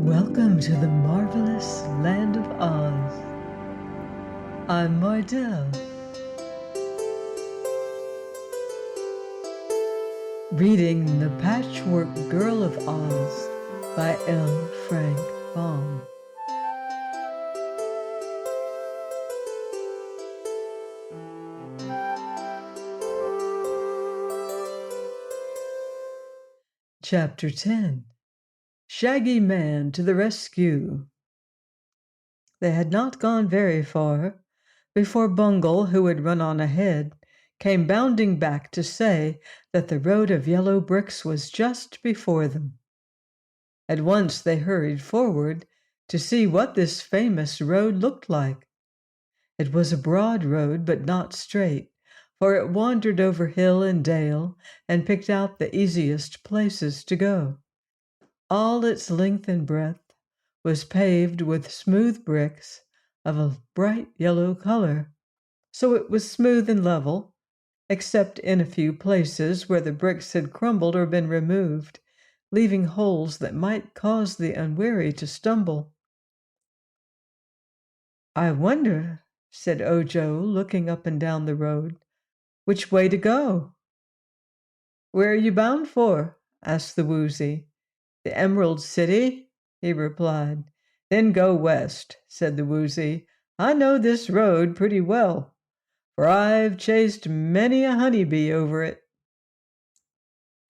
Welcome to the marvelous land of Oz. I'm Mardell, reading The Patchwork Girl of Oz by L. Frank Baum. Chapter 10. Shaggy Man to the Rescue. They had not gone very far before Bungle, who had run on ahead, came bounding back to say that the road of yellow bricks was just before them. At once they hurried forward to see what this famous road looked like. It was a broad road, but not straight, for it wandered over hill and dale and picked out the easiest places to go. All its length and breadth was paved with smooth bricks of a bright yellow color, so it was smooth and level, except in a few places where the bricks had crumbled or been removed, leaving holes that might cause the unwary to stumble. "I wonder," said Ojo, looking up and down the road, "which way to go?" "Where are you bound for?" asked the Woozy. "The Emerald City," he replied. "Then go west," said the Woozy. "I know this road pretty well, for I've chased many a honey bee over it."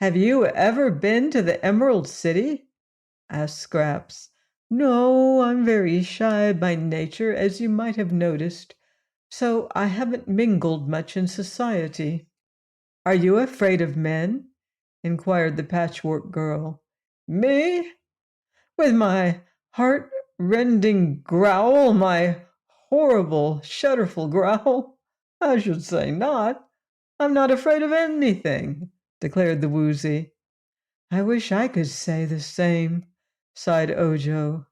"Have you ever been to the Emerald City?" asked Scraps. "No, I'm very shy by nature, as you might have noticed, so I haven't mingled much in society." "Are you afraid of men?" inquired the Patchwork Girl. "Me? With my heart-rending growl, my horrible, shudderful growl? I should say not. I'm not afraid of anything," declared the Woozy. "I wish I could say the same," sighed Ojo.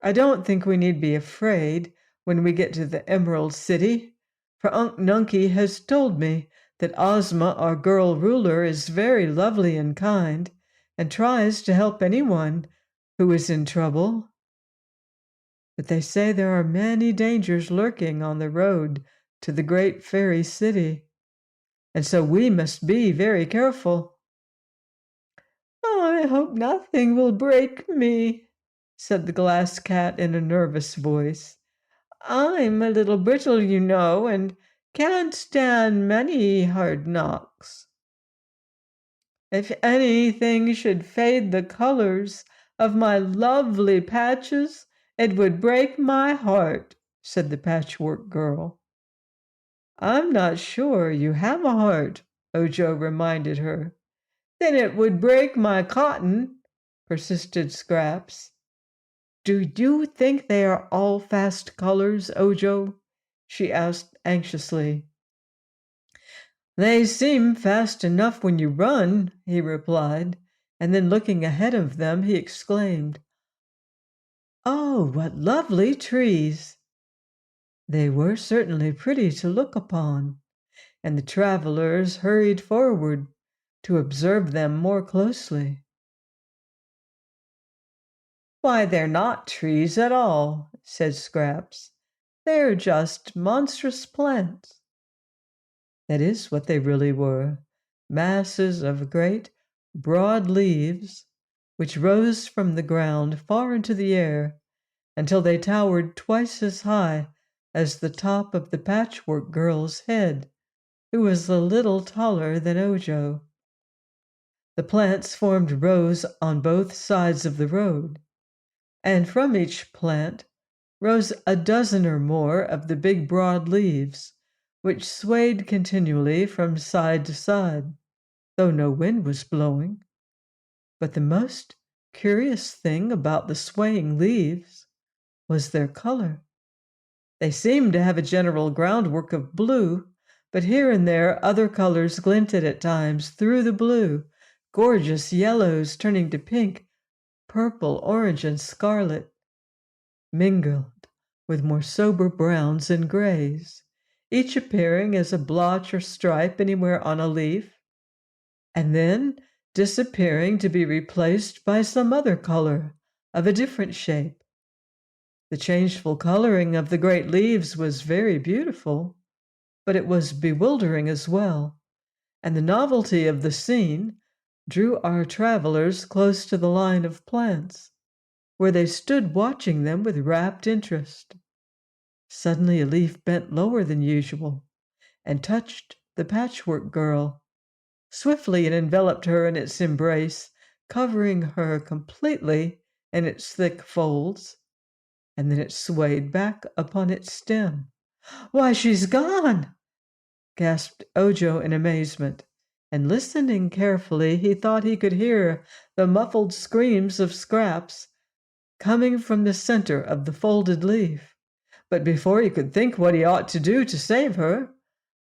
"I don't think we need be afraid when we get to the Emerald City, for Unc Nunkie has told me that Ozma, our girl ruler, is very lovely and kind, and tries to help anyone who is in trouble. But they say there are many dangers lurking on the road to the great fairy city, and so we must be very careful." "I hope nothing will break me," said the Glass Cat in a nervous voice. "I'm a little brittle, you know, and can't stand many hard knocks." "If anything should fade the colors of my lovely patches, it would break my heart," said the Patchwork Girl. "I'm not sure you have a heart," Ojo reminded her. "Then it would break my cotton," persisted Scraps. "Do you think they are all fast colors, Ojo?" she asked anxiously. "They seem fast enough when you run," he replied, and then looking ahead of them, he exclaimed, "Oh, what lovely trees!" They were certainly pretty to look upon, and the travelers hurried forward to observe them more closely. "Why, they're not trees at all," said Scraps. "They're just monstrous plants." That is what they really were, masses of great, broad leaves, which rose from the ground far into the air until they towered twice as high as the top of the Patchwork Girl's head, who was a little taller than Ojo. The plants formed rows on both sides of the road, and from each plant rose a dozen or more of the big broad leaves, which swayed continually from side to side, though no wind was blowing. But the most curious thing about the swaying leaves was their color. They seemed to have a general groundwork of blue, but here and there other colors glinted at times through the blue, gorgeous yellows turning to pink, purple, orange, and scarlet, mingled with more sober browns and grays, each appearing as a blotch or stripe anywhere on a leaf, and then disappearing to be replaced by some other color, of a different shape. The changeful coloring of the great leaves was very beautiful, but it was bewildering as well, and the novelty of the scene drew our travelers close to the line of plants, where they stood watching them with rapt interest. Suddenly a leaf bent lower than usual and touched the Patchwork Girl. Swiftly it enveloped her in its embrace, covering her completely in its thick folds, and then it swayed back upon its stem. "Why, she's gone!" gasped Ojo in amazement, and listening carefully, he thought he could hear the muffled screams of Scraps coming from the center of the folded leaf. But before he could think what he ought to do to save her,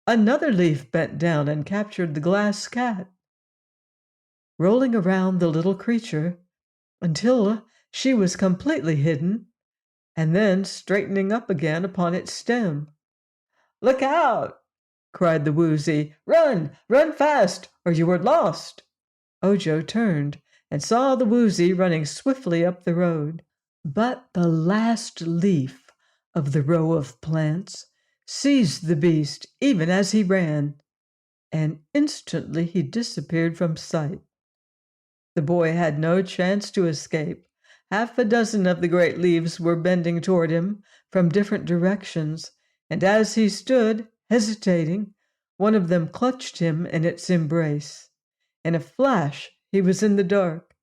another leaf bent down and captured the glass cat, rolling around the little creature until she was completely hidden, and then straightening up again upon its stem. "Look out!" cried the Woozy. "Run! Run fast, or you are lost!" Ojo turned and saw the Woozy running swiftly up the road. But the last leaf of the row of plants seized the beast even as he ran, and instantly he disappeared from sight. The boy had no chance to escape. Half a dozen of the great leaves were bending toward him from different directions, and as he stood, hesitating, one of them clutched him in its embrace. In a flash, he was in the dark.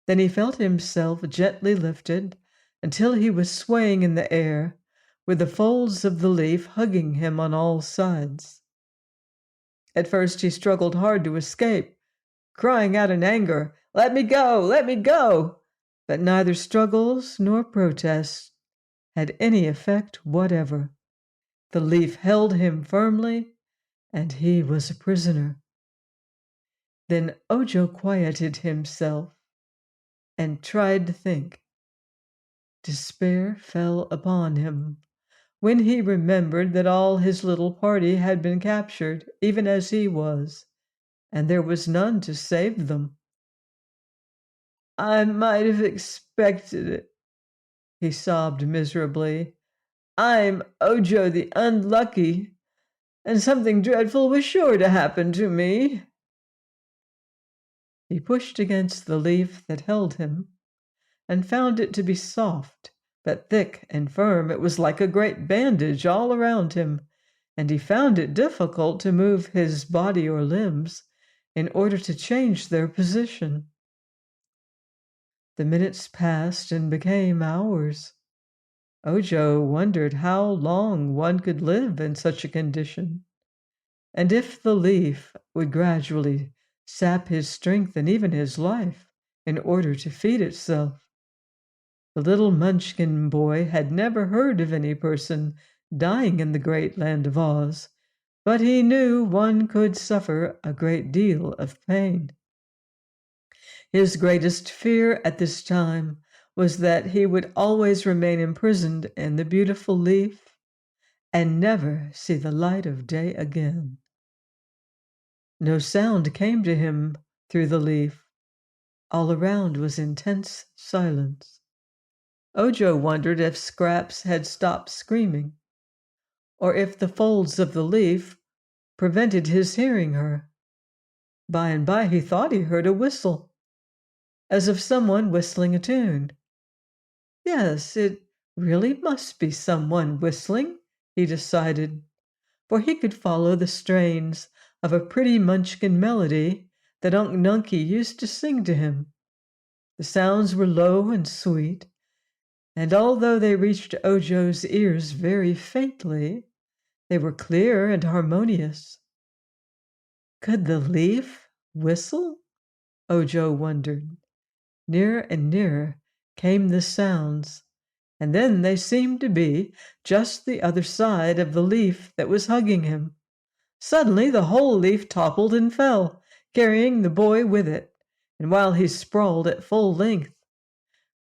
Then he felt himself gently lifted until he was swaying in the air, with the folds of the leaf hugging him on all sides. At first he struggled hard to escape, crying out in anger, "Let me go! Let me go!" But neither struggles nor protests had any effect whatever. The leaf held him firmly, and he was a prisoner. Then Ojo quieted himself and tried to think. Despair fell upon him when he remembered that all his little party had been captured, even as he was, and there was none to save them. "I might have expected it," he sobbed miserably. "I'm Ojo the Unlucky, and something dreadful was sure to happen to me." He pushed against the leaf that held him and found it to be soft, but thick and firm. It was like a great bandage all around him, and he found it difficult to move his body or limbs in order to change their position. The minutes passed and became hours. Ojo wondered how long one could live in such a condition, and if the leaf would gradually sap his strength and even his life in order to feed itself. The little Munchkin boy had never heard of any person dying in the great land of Oz, but he knew one could suffer a great deal of pain. His greatest fear at this time was that he would always remain imprisoned in the beautiful leaf and never see the light of day again. No sound came to him through the leaf. All around was intense silence. Ojo wondered if Scraps had stopped screaming, or if the folds of the leaf prevented his hearing her. By and by he thought he heard a whistle, as of someone whistling a tune. Yes, it really must be someone whistling, he decided, for he could follow the strains of a pretty Munchkin melody that Unc Nunkie used to sing to him. The sounds were low and sweet, and although they reached Ojo's ears very faintly, they were clear and harmonious. Could the leaf whistle? Ojo wondered. Nearer and nearer came the sounds, and then they seemed to be just the other side of the leaf that was hugging him. Suddenly the whole leaf toppled and fell, carrying the boy with it, and while he sprawled at full length,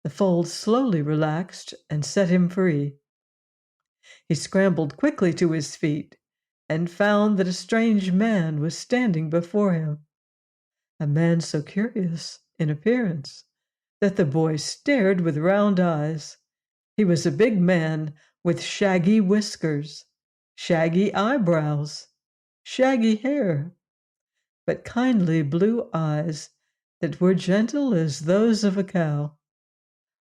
the folds slowly relaxed and set him free. He scrambled quickly to his feet and found that a strange man was standing before him, a man so curious in appearance that the boy stared with round eyes. He was a big man with shaggy whiskers, shaggy eyebrows, shaggy hair, but kindly blue eyes that were gentle as those of a cow.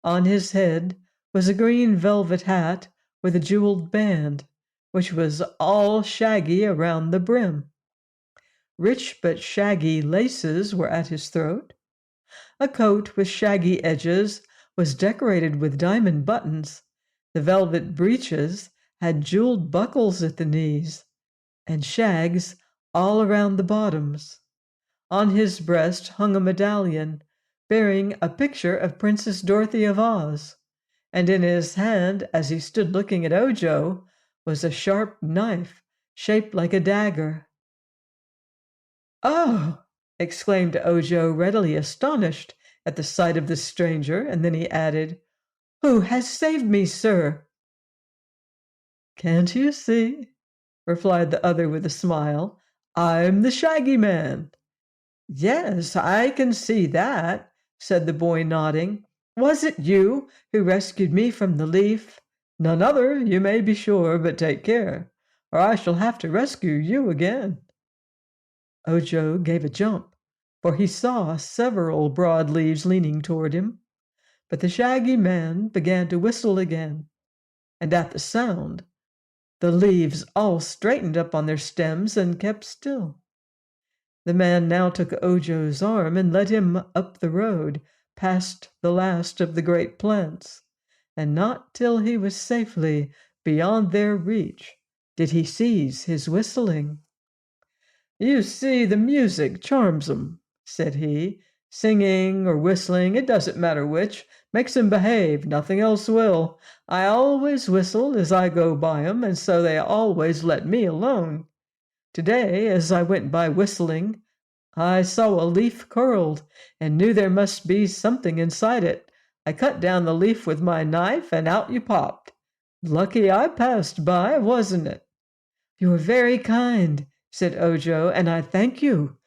On his head was a green velvet hat with a jeweled band, which was all shaggy around the brim. Rich but shaggy laces were at his throat. A coat with shaggy edges was decorated with diamond buttons. The velvet breeches had jeweled buckles at the knees, and shags all around the bottoms. On his breast hung a medallion bearing a picture of Princess Dorothy of Oz, and in his hand, as he stood looking at Ojo, was a sharp knife shaped like a dagger. "Oh!" exclaimed Ojo, readily astonished at the sight of this stranger, and then he added, "Who has saved me, sir?" "Can't you see?" replied the other with a smile. "I'm the Shaggy Man." "Yes, I can see that," said the boy, nodding. "Was it you who rescued me from the leaf?" "None other, you may be sure, but take care, or I shall have to rescue you again." Ojo gave a jump, for he saw several broad leaves leaning toward him. But the Shaggy Man began to whistle again, and at the sound, the leaves all straightened up on their stems and kept still. The man now took Ojo's arm and led him up the road past the last of the great plants, and not till he was safely beyond their reach did he cease his whistling. "You see, the music charms 'em," said he. "Singing or whistling, it doesn't matter which, makes 'em behave, nothing else will. I always whistle as I go by 'em, and so they always let me alone. Today, as I went by whistling, I saw a leaf curled and knew there must be something inside it. I cut down the leaf with my knife, and out you popped. Lucky I passed by, wasn't it?" "You're very kind," said Ojo, "and I thank you.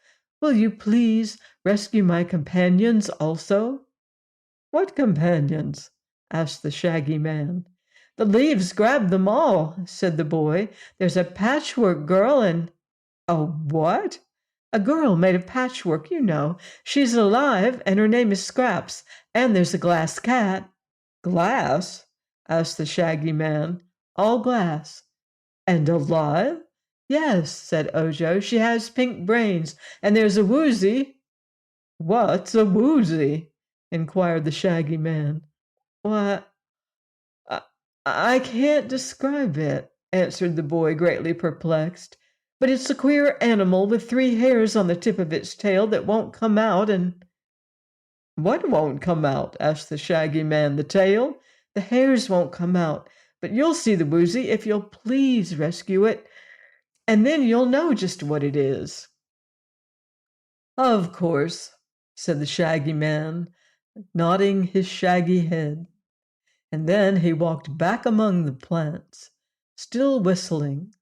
Will you please rescue my companions also?" "What companions?" asked the Shaggy Man. "The leaves grabbed them all," said the boy. "There's a patchwork girl and—" "A what?" "A girl made of patchwork, you know. She's alive, and her name is Scraps. And there's a glass cat." "Glass?" asked the Shaggy Man. "All glass." "And alive?" "Yes," said Ojo. "She has pink brains. And there's a woozy—" "What's a woozy?" inquired the Shaggy Man. "Why, I, I can't describe it," answered the boy, greatly perplexed. "But it's a queer animal with 3 hairs on the tip of its tail that won't come out and—" "What won't come out?" asked the Shaggy Man. "The tail?" "The hairs won't come out. But you'll see the woozy if you'll please rescue it, and then you'll know just what it is." "Of course," said the Shaggy Man, nodding his shaggy head. And then he walked back among the plants, still whistling,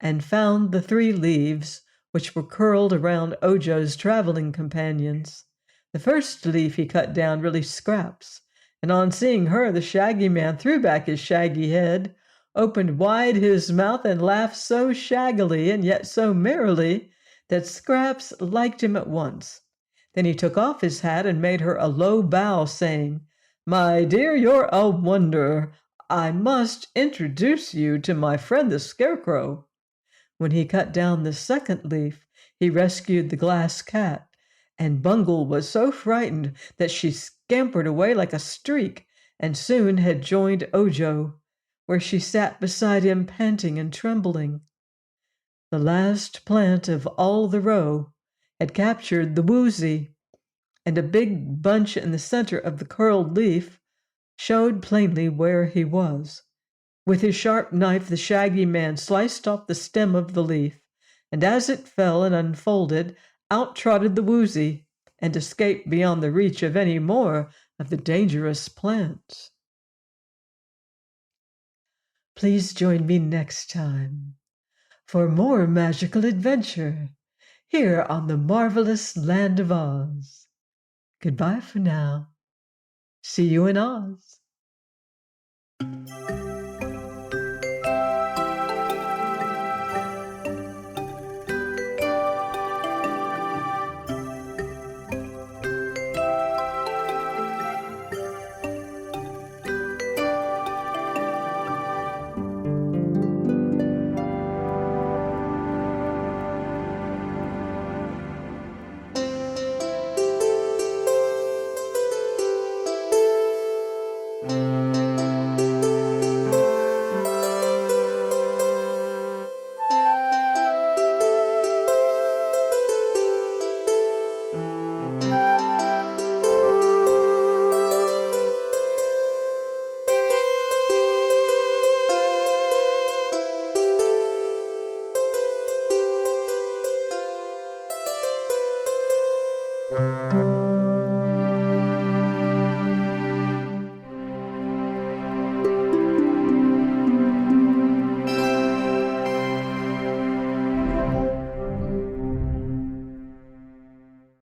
and found the 3 leaves which were curled around Ojo's traveling companions. The first leaf he cut down really Scraps, and on seeing her, the Shaggy Man threw back his shaggy head, opened wide his mouth, and laughed so shaggily and yet so merrily that Scraps liked him at once. Then he took off his hat and made her a low bow, saying, "My dear, you're a wonder. I must introduce you to my friend the Scarecrow." When he cut down the second leaf, he rescued the glass cat, and Bungle was so frightened that she scampered away like a streak and soon had joined Ojo, where she sat beside him panting and trembling. The last plant of all the row had captured the woozy, and a big bunch in the center of the curled leaf showed plainly where he was. With his sharp knife, the Shaggy Man sliced off the stem of the leaf, and as it fell and unfolded, out trotted the woozy, and escaped beyond the reach of any more of the dangerous plants. Please join me next time for more magical adventure here on the marvelous land of Oz. Goodbye for now. See you in Oz. Thank you.